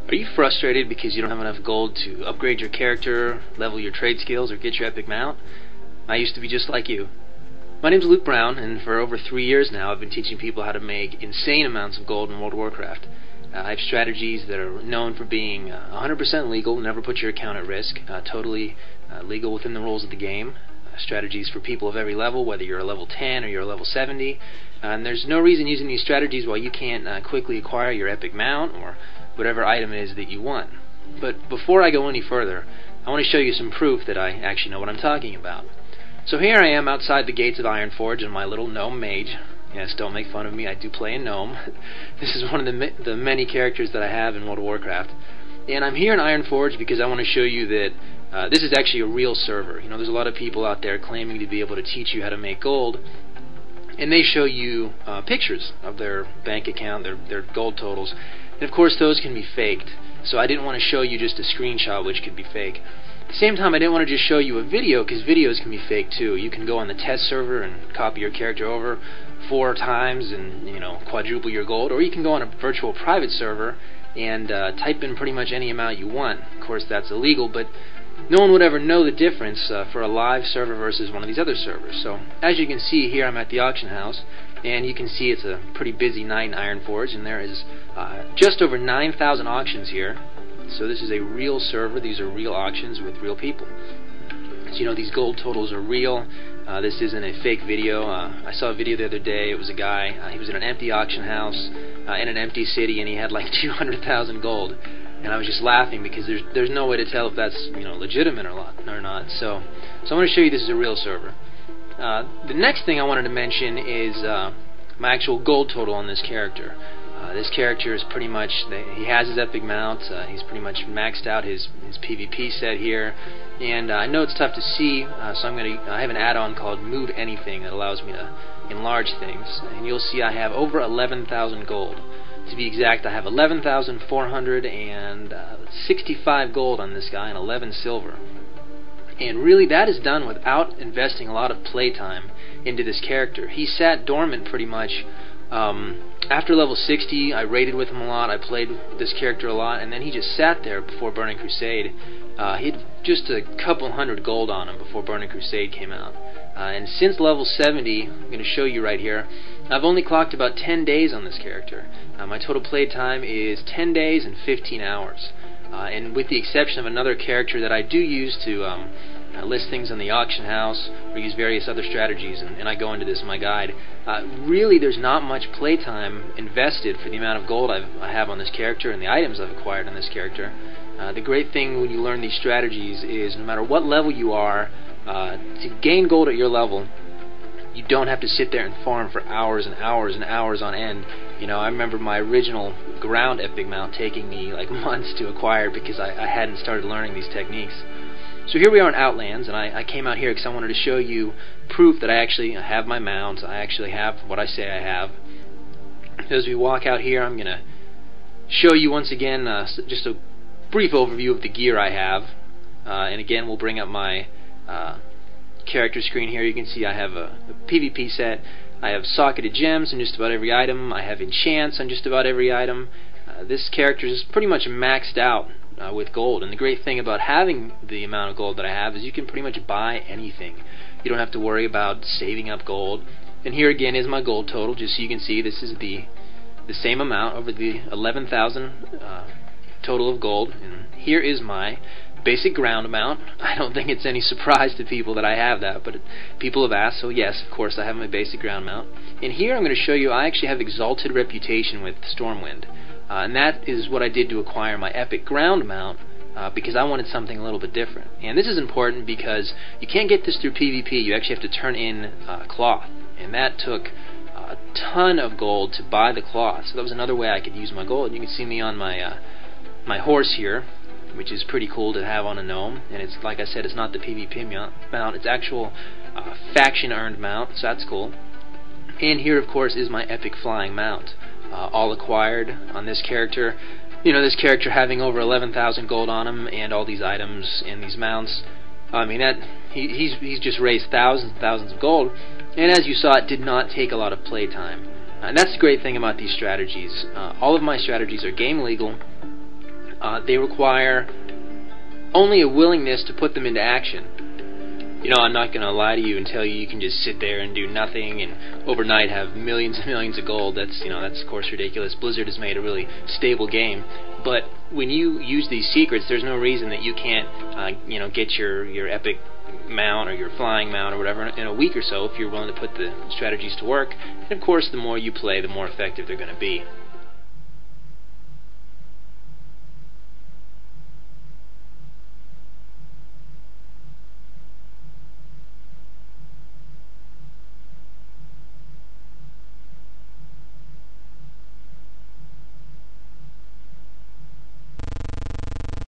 Are you frustrated because you don't have enough gold to upgrade your character, level your trade skills, or get your epic mount? I used to be just like you. My name's Luke Brown, and for over 3 years now I've been teaching people how to make insane amounts of gold in World of Warcraft. I have strategies that are known for being 100% legal, never put your account at risk, totally legal within the rules of the game. Strategies for people of every level, whether you're a level 10 or you're a level 70. And there's no reason using these strategies while you can't quickly acquire your epic mount or whatever item it is that you want. But before I go any further, I want to show you some proof that I actually know what I'm talking about. So here I am outside the gates of Ironforge in my little gnome mage. Yes, don't make fun of me, I do play a gnome. This is one of the many characters that I have in World of Warcraft. And I'm here in Ironforge because I want to show you that this is actually a real server. You know, there's a lot of people out there claiming to be able to teach you how to make gold, and they show you pictures of their bank account, their gold totals. And of course those can be faked, so I didn't want to show you just a screenshot which could be fake. At the same time, I didn't want to just show you a video, because videos can be fake too. You can go on the test server and copy your character over 4 times and, you know, quadruple your gold, or you can go on a virtual private server and type in pretty much any amount you want. Of course that's illegal, but no one would ever know the difference for a live server versus one of these other servers. So as you can see here, I'm at the auction house, and you can see it's a pretty busy night in Ironforge, and there is just over 9,000 auctions here. So this is a real server. These are real auctions with real people. So you know, these gold totals are real. This isn't a fake video. I saw a video the other day. It was a guy, he was in an empty auction house in an empty city, and he had like 200,000 gold. And I was just laughing because there's no way to tell if that's, you know, legitimate or not. So I want to show you this is a real server. The next thing I wanted to mention is my actual gold total on this character. This character is pretty much, he has his epic mount, he's pretty much maxed out his PvP set here, and I know it's tough to see, so I have an add-on called Move Anything that allows me to enlarge things, and you'll see I have over 11,000 gold. To be exact, I have 11,465 gold on this guy and 11 silver. And really that is done without investing a lot of playtime into this character. He sat dormant pretty much. After level 60, I raided with him a lot, I played this character a lot, and then he just sat there before Burning Crusade. He had just a couple hundred gold on him before Burning Crusade came out. And since level 70, I'm going to show you right here, I've only clocked about 10 days on this character. My total play time is 10 days and 15 hours. And with the exception of another character that I do use to list things on the auction house or use various other strategies, and I go into this in my guide, really there's not much playtime invested for the amount of gold I have on this character and the items I've acquired on this character. The great thing when you learn these strategies is no matter what level you are, to gain gold at your level, you don't have to sit there and farm for hours and hours and hours on end. You know, I remember my original ground epic mount taking me like months to acquire because I hadn't started learning these techniques. So here we are in Outlands, and I came out here because I wanted to show you proof that I actually have my mount. I actually have what I say I have. As we walk out here, I'm going to show you once again just a brief overview of the gear I have. And again, we'll bring up my character screen here. You can see I have a PvP set. I have socketed gems on just about every item. I have enchants on just about every item. This character is pretty much maxed out with gold, and the great thing about having the amount of gold that I have is you can pretty much buy anything. You don't have to worry about saving up gold. And here again is my gold total, just so you can see this is the same amount over the 11,000 total of gold. And here is my basic ground amount. I don't think it's any surprise to people that I have that, but people have asked, so yes, of course I have my basic ground amount. And here I'm going to show you I actually have Exalted Reputation with Stormwind. And that is what I did to acquire my epic ground mount, because I wanted something a little bit different. And this is important because you can't get this through PvP. You actually have to turn in cloth, and that took a ton of gold to buy the cloth. So that was another way I could use my gold. You can see me on my my horse here, which is pretty cool to have on a gnome. And it's, like I said, it's not the PvP mount, it's actual faction earned mount, so that's cool. And here, of course, is my epic flying mount. All acquired on this character. You know, this character having over 11,000 gold on him and all these items and these mounts. I mean, he's just raised thousands and thousands of gold, and as you saw, it did not take a lot of playtime. And that's the great thing about these strategies. All of my strategies are game legal, they require only a willingness to put them into action. You know, I'm not going to lie to you and tell you you can just sit there and do nothing and overnight have millions and millions of gold. That's, you know, that's of course ridiculous. Blizzard has made a really stable game, but when you use these secrets, there's no reason that you can't, you know, get your epic mount or your flying mount or whatever in a week or so if you're willing to put the strategies to work. And of course, the more you play, the more effective they're going to be.